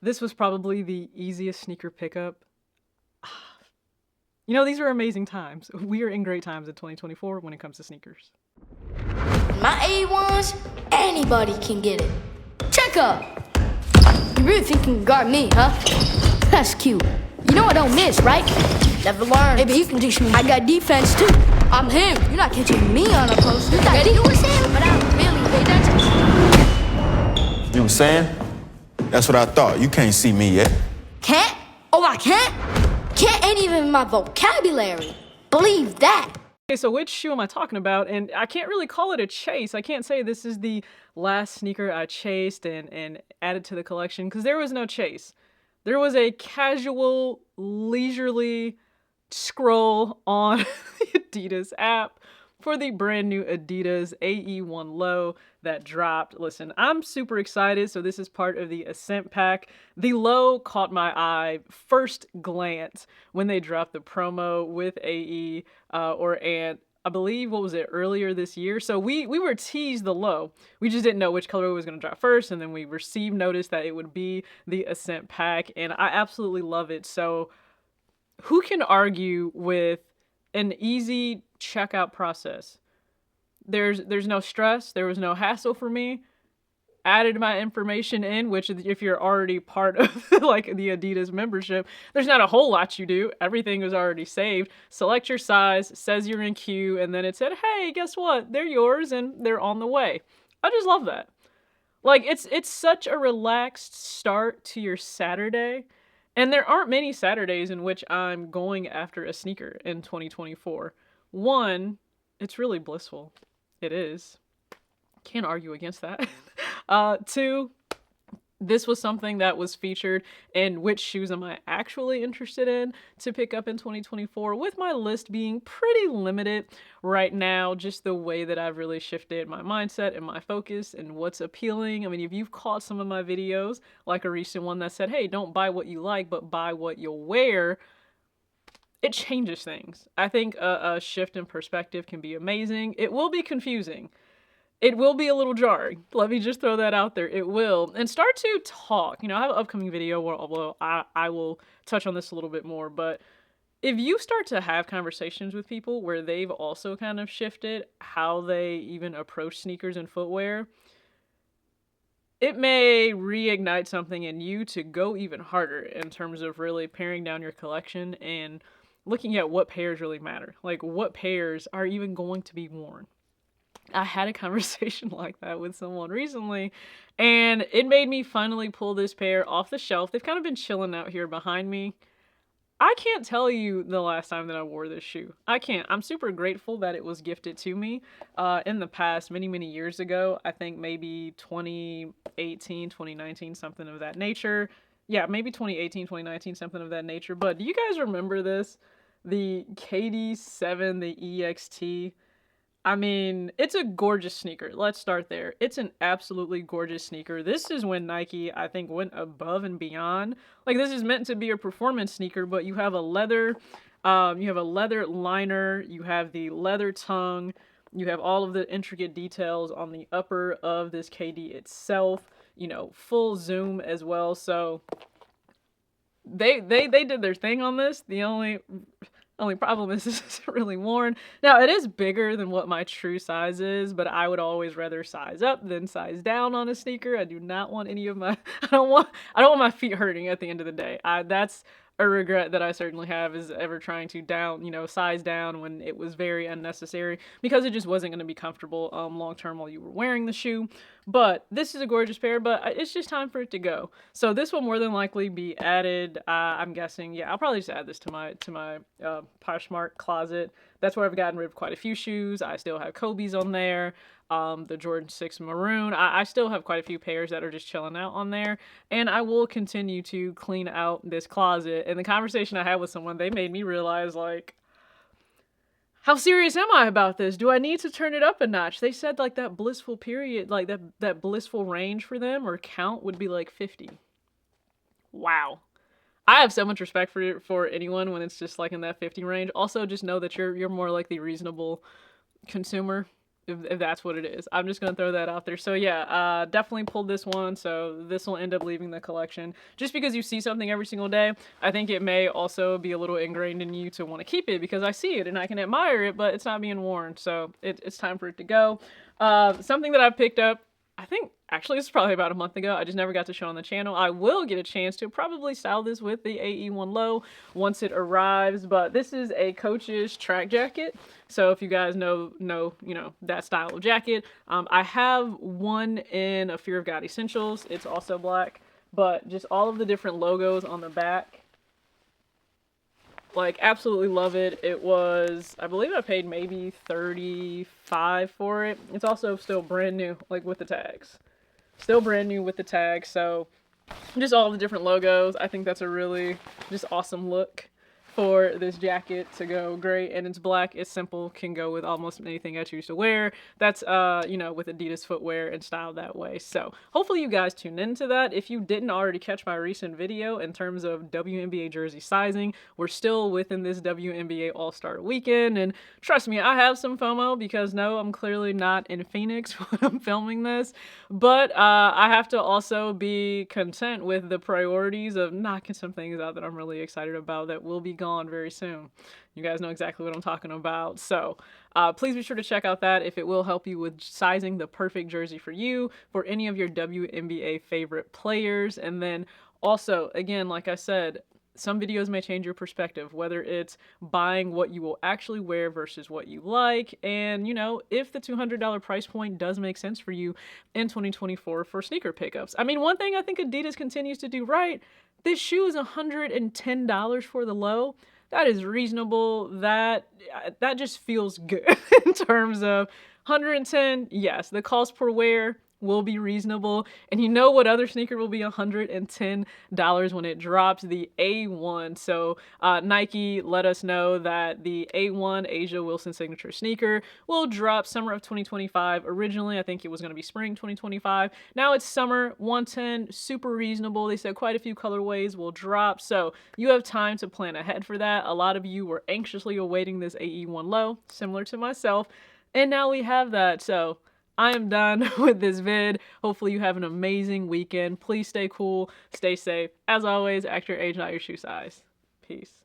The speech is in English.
This was probably the easiest sneaker pickup. You know, these are amazing times. We are in great times in 2024 when it comes to sneakers. My AE1s, anybody can get it. Check up. You really think you can guard me, huh? That's cute. You know I don't miss, right? Never learned. Maybe you can teach me. I got defense too. I'm him. You're not catching me on a post. You ready? You was him, but I really hate that. You know what I'm saying? That's what I thought. You can't see me yet. Can't? Oh, I can't? Can't ain't even in my vocabulary. Believe that. Okay, so which shoe am I talking about? And I can't really call it a chase. I can't say this is the last sneaker I chased and added to the collection, because there was no chase. There was a casual, leisurely scroll on the Adidas app for the brand new Adidas AE1 Low that dropped. Listen, I'm super excited. So this is part of the Ascent pack. The Low caught my eye first glance when they dropped the promo with AE and I believe, what was it, earlier this year? So we were teased the Low. We just didn't know which color was going to drop first, and then we received notice that it would be the Ascent pack, and I absolutely love it. So who can argue with an easy checkout process? There's no stress. There was no hassle for me. Added my information in, which if you're already part of like the Adidas membership, there's not a whole lot you do. Everything is already saved. Select your size, says you're in queue, and then it said, hey, guess what? They're yours and they're on the way. I just love that. Like, it's such a relaxed start to your Saturday. And there aren't many Saturdays in which I'm going after a sneaker in 2024. One, it's really blissful. It is. Can't argue against that. Two, this was something that was featured in which shoes am I actually interested in to pick up in 2024, with my list being pretty limited right now, just the way that I've really shifted my mindset and my focus and what's appealing. I mean, if you've caught some of my videos, like a recent one that said, hey, don't buy what you like, but buy what you'll wear, it changes things. I think a shift in perspective can be amazing. It will be confusing. It will be a little jarring. Let me just throw that out there. It will. And start to talk. You know, I have an upcoming video where I will touch on this a little bit more. But if you start to have conversations with people where they've also kind of shifted how they even approach sneakers and footwear, it may reignite something in you to go even harder in terms of really paring down your collection and looking at what pairs really matter. Like, what pairs are even going to be worn. I had a conversation like that with someone recently, and it made me finally pull this pair off the shelf. They've kind of been chilling out here behind me. I can't tell you the last time that I wore this shoe. I can't. I'm super grateful that it was gifted to me in the past, many, many years ago. I think maybe 2018, 2019, something of that nature. Yeah, maybe 2018, 2019, something of that nature. But do you guys remember this? The KD7, the EXT. I mean, it's a gorgeous sneaker. Let's start there. It's an absolutely gorgeous sneaker. This is when Nike, I think, went above and beyond. Like, this is meant to be a performance sneaker, but you have a leather liner, you have the leather tongue, you have all of the intricate details on the upper of this KD itself, you know, full zoom as well. So they did their thing on this. The only problem is this isn't really worn. Now, it is bigger than what my true size is, but I would always rather size up than size down on a sneaker. I do not want any of my, I don't want my feet hurting at the end of the day. That's a regret that I certainly have, is ever trying to size down when it was very unnecessary, because it just wasn't going to be comfortable long term while you were wearing the shoe. But this is a gorgeous pair, but it's just time for it to go. So this will more than likely be added. I'm guessing, yeah, I'll probably just add this to my Poshmark closet. That's where I've gotten rid of quite a few shoes. I still have Kobe's on there. The Jordan 6 Maroon. I still have quite a few pairs that are just chilling out on there, and I will continue to clean out this closet. And the conversation I had with someone, they made me realize, like, how serious am I about this? Do I need to turn it up a notch? They said, like, that blissful period, like that blissful range for them or count would be like 50. Wow. I have so much respect for anyone when it's just like in that 50 range. Also, just know that you're more like the reasonable consumer. if that's what it is. I'm just gonna throw that out there. So yeah, definitely pulled this one. So this will end up leaving the collection. Just because you see something every single day, I think it may also be a little ingrained in you to want to keep it because I see it and I can admire it, but it's not being worn. So it's time for it to go. Something that I picked up, I think actually this is probably about a month ago. I just never got to show on the channel. I will get a chance to probably style this with the AE1 Low once it arrives, but this is a Coach's track jacket. So if you guys know, that style of jacket, I have one in a Fear of God Essentials. It's also black, but just all of the different logos on the back. Like, absolutely love it. It was, I believe I paid maybe $35 for it. It's also still brand new, like with the tags. Still brand new with the tags. So just all the different logos. I think that's a really just awesome look for this jacket to go great. And it's black, it's simple, can go with almost anything I choose to wear. That's, with Adidas footwear and styled that way. So hopefully you guys tune into that. If you didn't already catch my recent video in terms of WNBA jersey sizing, we're still within this WNBA All-Star weekend. And trust me, I have some FOMO because no, I'm clearly not in Phoenix when I'm filming this. But I have to also be content with the priorities of knocking some things out that I'm really excited about that will be gone very soon. You guys know exactly what I'm talking about. So please be sure to check out that if it will help you with sizing the perfect jersey for you, for any of your WNBA favorite players. And then also, again, like I said, some videos may change your perspective, whether it's buying what you will actually wear versus what you like. And, if the $200 price point does make sense for you in 2024 for sneaker pickups. I mean, one thing I think Adidas continues to do right, this shoe is $110 for the Low. That is reasonable. That just feels good in terms of 110. Yes, the cost per wear will be reasonable. And you know what other sneaker will be $110 when it drops? The A1. So Nike let us know that the A1 Asia Wilson signature sneaker will drop summer of 2025. Originally, I think it was going to be spring 2025. Now it's summer, 110, super reasonable. They said quite a few colorways will drop. So you have time to plan ahead for that. A lot of you were anxiously awaiting this AE1 Low, similar to myself. And now we have that. So I am done with this vid. Hopefully you have an amazing weekend. Please stay cool, stay safe. As always, act your age, not your shoe size. Peace.